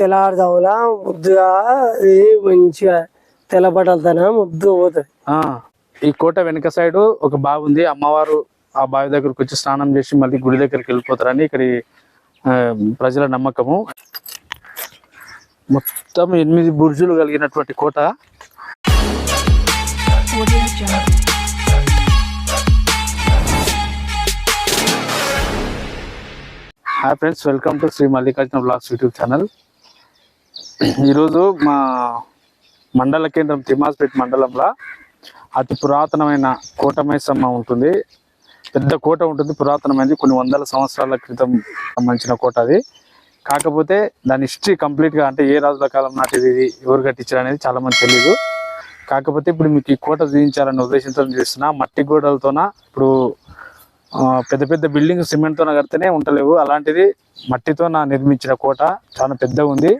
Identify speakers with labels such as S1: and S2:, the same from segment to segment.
S1: తెల్లారుదాములా ముద్దుగా మంచిగా తెల్లబడతాన ముద్దు పోతుంది.
S2: ఈ కోట వెనుక సైడ్ ఒక బావి ఉంది. అమ్మవారు ఆ బావి దగ్గరకు వచ్చి స్నానం చేసి మళ్ళీ గుడి దగ్గరికి వెళ్ళిపోతారని ఇక్కడి ప్రజల నమ్మకము. మొత్తం 8 బుర్జులు కలిగినటువంటి కోట. Hi friends, welcome to Shri Mallikarjuna blogs YouTube channel. ఈరోజు మా మండల కేంద్రం తిమ్మాస్పేట మండలంలో అతి పురాతనమైన కోట మైసమ్మ ఉంటుంది. పెద్ద కోట ఉంటుంది, పురాతనమైనది, కొన్ని వందల సంవత్సరాల క్రితం సంబంధించిన కోట అది. కాకపోతే దాని హిస్టరీ కంప్లీట్గా అంటే ఏ రాజుల కాలం నాటిది, ఇది ఎవరు కట్టించారు అనేది చాలా మంది తెలియదు. కాకపోతే ఇప్పుడు మీకు ఈ కోట చూపించాలనే ఉద్దేశంతో చేస్తున్నా. మట్టి గోడలతోన ఇప్పుడు పెద్ద పెద్ద బిల్డింగ్ సిమెంట్తో కడితేనే ఉండలేవు, అలాంటిది మట్టితో నిర్మించిన కోట చాలా పెద్దగా ఉంది.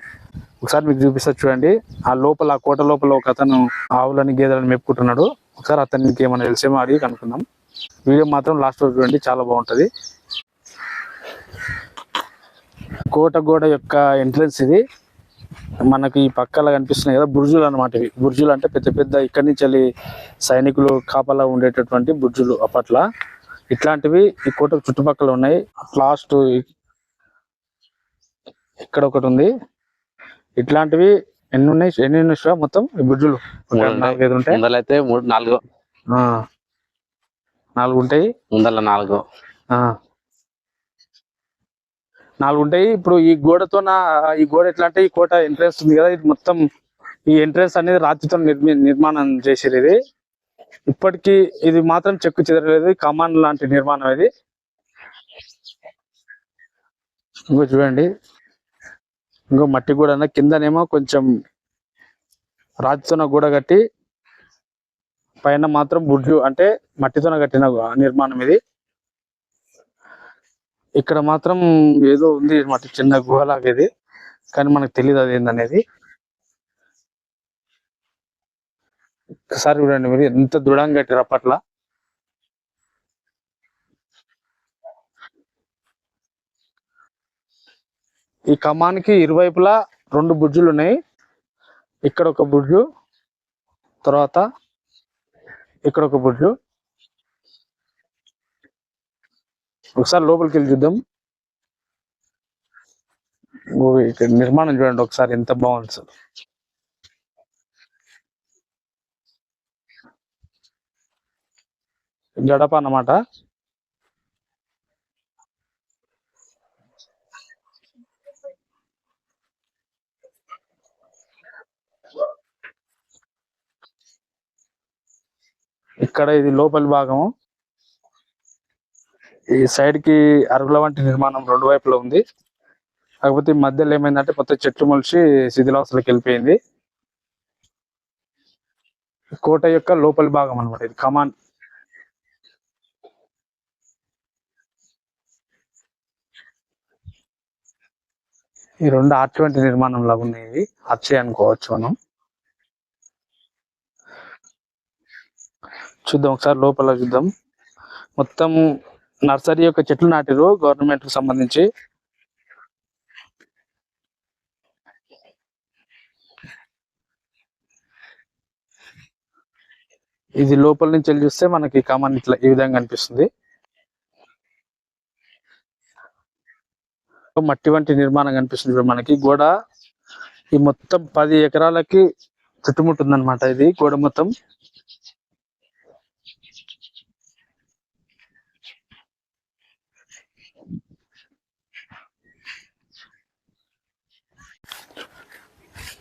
S2: ఒకసారి మీకు చూపిస్తా చూడండి. ఆ లోపల, ఆ కోట లోపల ఒక అతను ఆవులని గేదెలను మెప్పుకుంటున్నాడు. ఒకసారి అతనికి ఏమైనా తెలిసేమో అడిగి కనుక్కుందాం. వీడియో మాత్రం లాస్ట్ వరకు చూడండి, చాలా బాగుంటుంది. కోట గోడ యొక్క ఎంట్రన్స్ ఇది. మనకి ఈ పక్కల కనిపిస్తున్నాయి కదా బుర్జులు అనమాట. ఇవి బుర్జులు అంటే పెద్ద పెద్ద ఇక్కడి నుంచి వెళ్ళి సైనికులు కాపలా ఉండేటటువంటి బుర్జులు అప్పట్లో. ఇట్లాంటివి ఈ కోట చుట్టుపక్కల ఉన్నాయి. లాస్ట్ ఇక్కడ ఒకటి ఉంది. ఇట్లాంటివి ఎన్ని ఉన్నాయి మొత్తం ఈ బుర్జులు? 4-5 ఉంటాయి. 4 ఉంటాయి. 4 ఉంటాయి. ఇప్పుడు ఈ గోడ ఎట్లా అంటే, ఈ కోట ఎంట్రెన్స్ ఉంది కదా, ఇది మొత్తం ఈ ఎంట్రెన్స్ అనేది రాతితో నిర్మాణం చేసేది. ఇది ఇప్పటికీ ఇది మాత్రం చెక్కు చెదరలేదు, కమాన్ లాంటి నిర్మాణం ఇది. ఇంకో చూడండి, ఇంకో మట్టి గోడ, కిందనేమో కొంచెం రాతితోన గోడ కట్టి పైన మాత్రం బుడ్జు అంటే మట్టితోన కట్టిన నిర్మాణం ఇది. ఇక్కడ మాత్రం ఏదో ఉంది మట్టి, చిన్న గుహలాగా ఇది, కానీ మనకు తెలియదు అది ఏందనేది. ఒకసారి చూడండి మీరు, ఎంత దృఢంగా కట్టారు అప్పట్లో. ఈ కమానికి ఇరువైపులా 2 బుర్జులు ఉన్నాయి. ఇక్కడ ఒక బుర్జు, తర్వాత ఇక్కడ ఒక బుర్జు. ఒకసారి లోపలికి వెళ్ళి చూద్దాం. ఇక్కడ నిర్మాణం చూడండి ఒకసారి, ఎంత బాగుంది సార్. గడప అన్నమాట. ఇక్కడ ఇది లోపలి భాగము. ఈ సైడ్ కి అరుగుల వంటి నిర్మాణం 2 వైపులా ఉంది. కాకపోతే ఈ మధ్యలో ఏమైందంటే మొత్తం చెట్లు మొలిచి శిథిలావస్థలోకి వెళ్ళిపోయింది. కోట యొక్క లోపలి భాగం అనమాట ఇది, కమాన్. ఈ 2 ఆర్చ్ వంటి నిర్మాణం లాగా ఉన్నాయి. ఇవి ఆర్చ్ అనుకోవచ్చు మనం. చూద్దాం ఒకసారి లోపల చూద్దాం. మొత్తం నర్సరీ యొక్క చెట్లు నాటిరు గవర్నమెంట్ కు సంబంధించి. ఇది లోపల నుంచి వెళ్ళి చూస్తే మనకి కామన్ ఇట్లా ఈ విధంగా అనిపిస్తుంది. మట్టి వంటి నిర్మాణం కనిపిస్తుంది మనకి. గోడ ఈ మొత్తం 10 ఎకరాలకి చుట్టుముట్టుంది అనమాట. ఇది గోడ మొత్తం.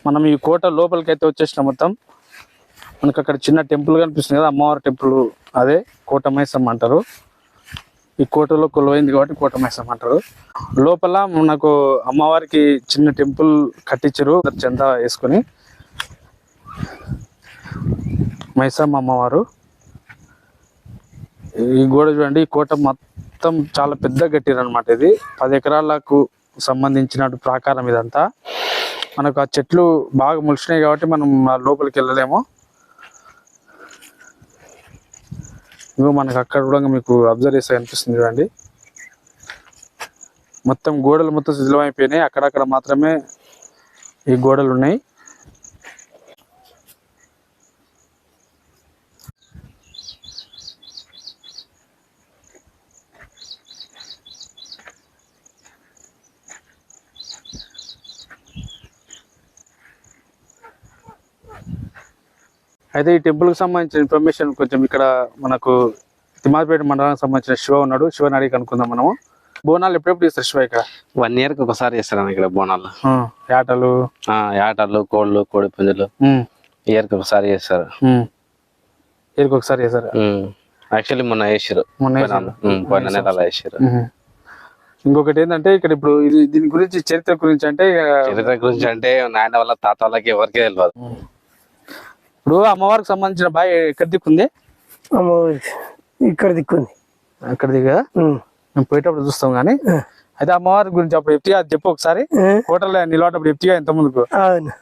S2: మనం ఈ కోట లోపలికి అయితే వచ్చేసిన మొత్తం. మనకు అక్కడ చిన్న టెంపుల్ కనిపిస్తుంది కదా, అమ్మవారి టెంపుల్, అదే కోట మైసమ్మ అంటారు. ఈ కోటలో కొలువైంది కాబట్టి కోట మైసమ్మ అంటారు. లోపల మనకు అమ్మవారికి చిన్న టెంపుల్ కట్టించారు, చందా వేసుకొని. మైసమ్మ అమ్మవారు. ఈ గోడ చూడండి, ఈ కోట మొత్తం చాలా పెద్ద కట్టిరు అనమాట. ఇది 10 ఎకరాలకు సంబంధించిన ప్రాకారం ఇదంతా. మనకు ఆ చెట్లు బాగా ములిసినాయి కాబట్టి మనం లోపలికి వెళ్ళలేము. ఇంకో మనకు అక్కడ కూడా మీకు అబ్జర్వ్ చేస్తే కనిపిస్తుంది చూడండి. మొత్తం గోడలు మొత్తం శిథిలం అయిపోయినాయి. అక్కడక్కడ మాత్రమే ఈ గోడలు ఉన్నాయి. అయితే ఈ టెంపుల్కి సంబంధించిన ఇన్ఫర్మేషన్ కొంచెం ఇక్కడ మనకు తిమ్మాజిపేట మండలానికి సంబంధించిన శివ ఉన్నాడు. శివని అడిగి కనుక్కుందాం మనము. బోనాలు ఎప్పుడెప్పుడు చేస్తారు శివ ఇక్కడ?
S3: 1 year కి ఒకసారి చేస్తారు ఇక్కడ బోనాలు.
S2: యాటలు,
S3: యాటలు, కోళ్ళు, కోడి పుంజులు ఇయర్ కి ఒకసారి చేస్తారు.
S2: ఇయర్కి ఒకసారి చేస్తారు.
S3: యాక్చువల్లీ మొన్న వేసారు, పోయిన నెల అలా వేసారు.
S2: ఇంకొకటి ఏంటంటే ఇక్కడ ఇప్పుడు దీని గురించి చరిత్ర గురించి అంటే
S3: నాయన వాళ్ళ తాత వాళ్ళకి ఎవరికి తెలియదు.
S2: ఇప్పుడు అమ్మవారికి సంబంధించిన బాయ్ ఎక్కడ దిక్కుంది?
S1: అమ్మవారికి ఇక్కడ దిక్కుంది.
S2: అక్కడ దిగా మేము పోయేటప్పుడు చూస్తాం కానీ. అయితే అమ్మవారి గురించి అప్పుడు ఎప్తిగా చెప్పు ఒకసారి. కోటలో నిలబడేటప్పుడు ఎప్తిగా ఎంత ముందుకు?
S1: అవును,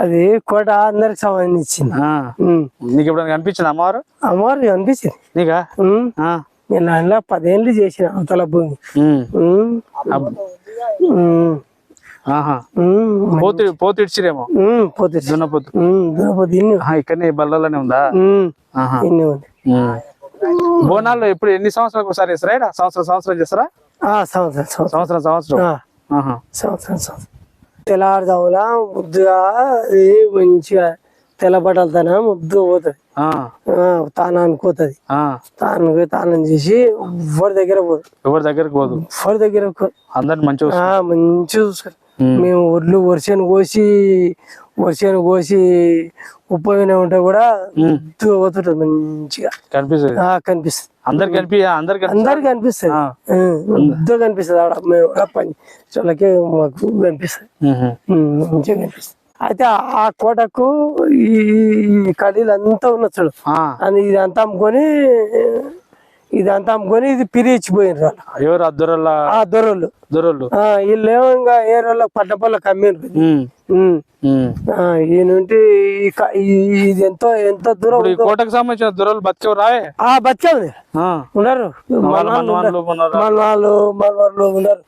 S1: అది కోట అందరికి సంబంధించింది.
S2: నీకు ఎప్పుడైనా కనిపించింది అమ్మవారు?
S1: అమ్మవారు కనిపించింది
S2: నీకా?
S1: నేను అందులో 10 ఏళ్ళు చేసిన అవతల భూమి.
S2: పోతు ఇచ్చిరేమో. దున్నపోతు ఇక్కడనే బల్లలోనే ఉందా? బోనాల్లో ఎప్పుడు ఎన్ని సంవత్సరాలకు ఒకసారి చేస్తారా? సంవత్సరం చేస్తారా?
S1: సంవత్సరం తెల్లారుజాములా ముద్దుగా మంచిగా తెల్లబట్టలతోన ముద్దు పోతుంది, తానానికి పోతుంది. తానం చేసి ఎవరి దగ్గరకు పోదు.
S2: అందరు మంచిగా
S1: చూసుకోరు. మేము ఒడ్లు వర్షాన్ని కోసి ఉప్పైన ఉంటే కూడా ముద్దుగా పోతుంటది, మంచిగా కనిపిస్తుంది. అందరికి కనిపిస్తుంది, ముద్దుగా కనిపిస్తుంది. ఆడ మేము పని వాళ్ళకే మాకు కనిపిస్తుంది, మంచిగా కనిపిస్తుంది. అయితే ఆ కోటకు ఈ కడీలు అంతా ఉన్న చూడు, అని ఇదంతా అమ్ముకొని ఇది పిరిచిపోయినారు వాళ్ళు.
S2: ఎవరు? దొరలు.
S1: వీళ్ళేమో ఇంకా ఏ రోజుల పట్టపల్లకి అమ్మారు. ఈ నుండి ఇది ఎంతో దూరం.
S2: కోటకు సంబంధించిన దొరలు బతికే రావే?
S1: బతికే ఉన్నారు, మనవాళ్ళు ఉన్నారు,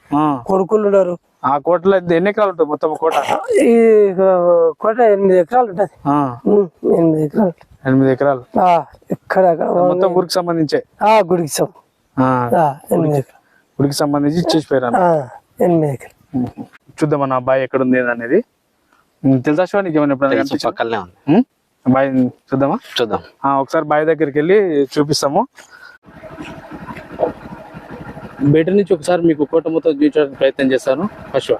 S1: కొడుకులు ఉన్నారు.
S2: ఆ కోటలో ఎన్ని ఎకరాలు ఉంటుంది మొత్తం?
S1: ఈ కోట 8 ఎకరాలు ఉంటది.
S2: 8 ఎకరాలు
S1: ఎక్కడ
S2: మొత్తం ఊరికి సంబంధించే?
S1: గుడికి 8 ఎకరాలు
S2: గుడికి సంబంధించి ఇచ్చేసిపోయారు.
S1: 8 ఎకరాలు.
S2: చూద్దాం నా అబ్బాయి ఎక్కడ ఉంది అనేది. తెలుసా శివ నీకు? ఏమైనా
S3: పక్కనే ఉంది
S2: బాయ్, చూద్దామా?
S3: చూద్దాం.
S2: ఒకసారి బాయ్ దగ్గరికి వెళ్ళి చూపిస్తాము. బయట నుంచి ఒకసారి మీకు కోట మొత్తం చూపించడానికి ప్రయత్నం చేస్తాను. అశ్వ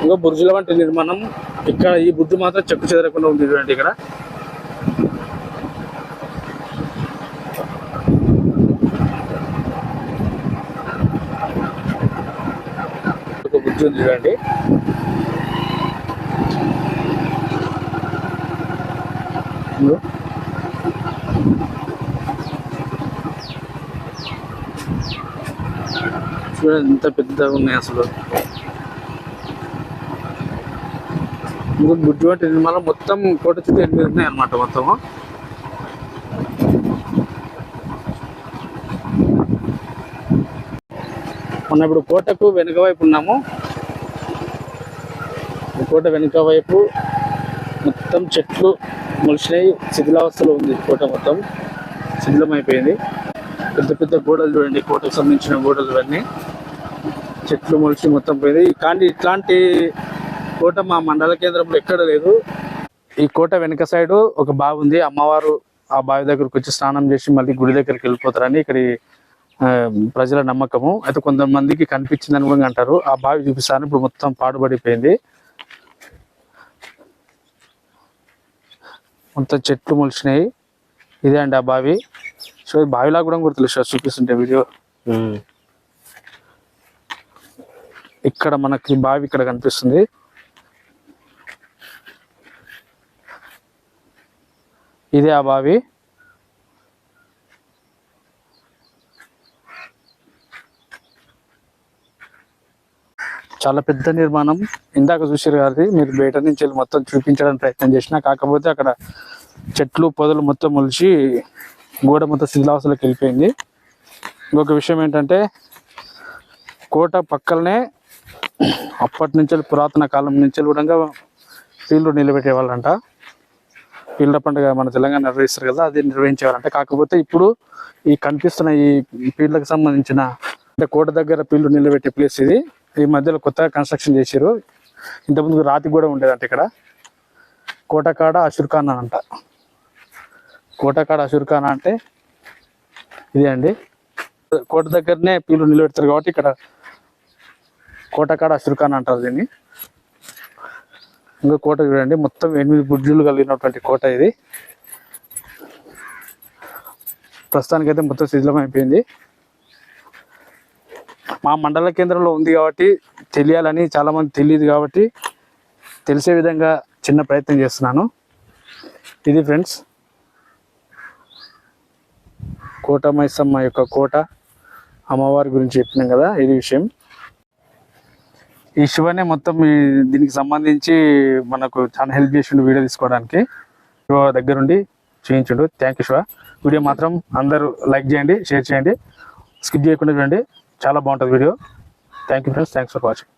S2: ఇంకా బుర్జుల వంటి నిర్మాణం ఇక్కడ. ఈ బుర్జు మాత్రం చెక్కు చెదరకుండా ఉంది చూడండి. ఇక్కడ ఒక బుర్జు ఉంది చూడండి. చూడండి ఎంత పెద్దగా ఉన్నాయి అసలు. బుద్ధి వంటి నిర్మాణం మొత్తం కోట చుట్టూ 8 ఉన్నాయి అన్నమాట మొత్తము. మనం ఇప్పుడు కోటకు వెనుక వైపు ఉన్నాము. కోట వెనుక వైపు మొత్తం చెట్లు మొలిచినాయి, శిథిలావస్థలో ఉంది కోట. మొత్తం శిథిలమైపోయింది. పెద్ద పెద్ద గోడలు చూడండి, కోటకు సంబంధించిన గోడలు అన్నీ చెట్లు మొలిచి మొత్తం పోయింది. కానీ ఇట్లాంటి కోట మా మండల కేంద్రంలో ఎక్కడ లేదు. ఈ కోట వెనుక సైడు ఒక బావి ఉంది. అమ్మవారు ఆ బావి దగ్గరకు వచ్చి స్నానం చేసి మళ్ళీ గుడి దగ్గరికి వెళ్ళిపోతారని ఇక్కడి ప్రజల నమ్మకము. అయితే కొంతమందికి కనిపించిందని కూడా అంటారు. ఆ బావి చూపిస్తాను. ఇప్పుడు మొత్తం పాడుబడిపోయింది, మొత్తం చెట్లు మొలిచినాయి. ఇదే అండి ఆ బావి. సో బావిలా కూడా గుర్తులేదు చూపిస్తుంటే వీడియో. ఇక్కడ మనకి బావి ఇక్కడ కనిపిస్తుంది. ఇదే ఆ బావి. చాలా పెద్ద నిర్మాణం. ఇందాక చూసారు కదా, మీరు బయట నుంచి వెళ్ళి మొత్తం చూపించడానికి ప్రయత్నం చేసిన. కాకపోతే అక్కడ చెట్లు పొదలు మొత్తం మొలిచి గోడ మొత్తం శిథిలావస్థలోకి వెళ్ళిపోయింది. ఇంకొక విషయం ఏంటంటే కోట పక్కనే అప్పటి నుంచి పురాతన కాలం నుంచి కూడా పీర్లు నిలబెట్టేవాళ్ళంట. పీర్ల పండుగ మన తెలంగాణ నిర్వహిస్తారు కదా, అది నిర్వహించేవారంట. కాకపోతే ఇప్పుడు ఈ కనిపిస్తున్న ఈ పీర్లకు సంబంధించిన అంటే కోట దగ్గర పీర్లు నిలబెట్టే ప్లేస్ ఇది. ఈ మధ్యలో కొత్తగా కన్స్ట్రక్షన్ చేశారు. ఇంతకుముందు రాతి కూడా ఉండేదంట ఇక్కడ. కోటకాడ అషుర్ఖానా అంట. కోటకాడ అషుర్ఖానా అంటే ఇదే అండి. కోట దగ్గరనే పీర్లు నిలబెడతారు కాబట్టి ఇక్కడ కోటకాడ అషుర్ఖానా అంటారు దీన్ని. ఇంకా కోట చూడండి, మొత్తం 8 బుర్జులు కలిగినటువంటి కోట ఇది. ప్రస్తుతానికైతే మొత్తం శిథిలం అయిపోయింది. మా మండల కేంద్రంలో ఉంది కాబట్టి తెలియాలని చాలా మంది తెలియదు కాబట్టి తెలిసే విధంగా చిన్న ప్రయత్నం చేస్తున్నాను. ఇది ఫ్రెండ్స్ కోట మైసమ్మ యొక్క కోట, అమ్మవారి గురించి చెప్పినాం కదా, ఇది విషయం. ఈ శివనే మొత్తం దీనికి సంబంధించి మనకు చాలా హెల్ప్ చేసిండు వీడియో తీసుకోవడానికి. శివ దగ్గరుండి చేయించుండు. Thank you Shiva. వీడియో మాత్రం అందరూ లైక్ చేయండి, షేర్ చేయండి, స్కిప్ చేయకుండా చూడండి. చాలా బాగుంటుంది video. Thank you friends. Thanks for watching.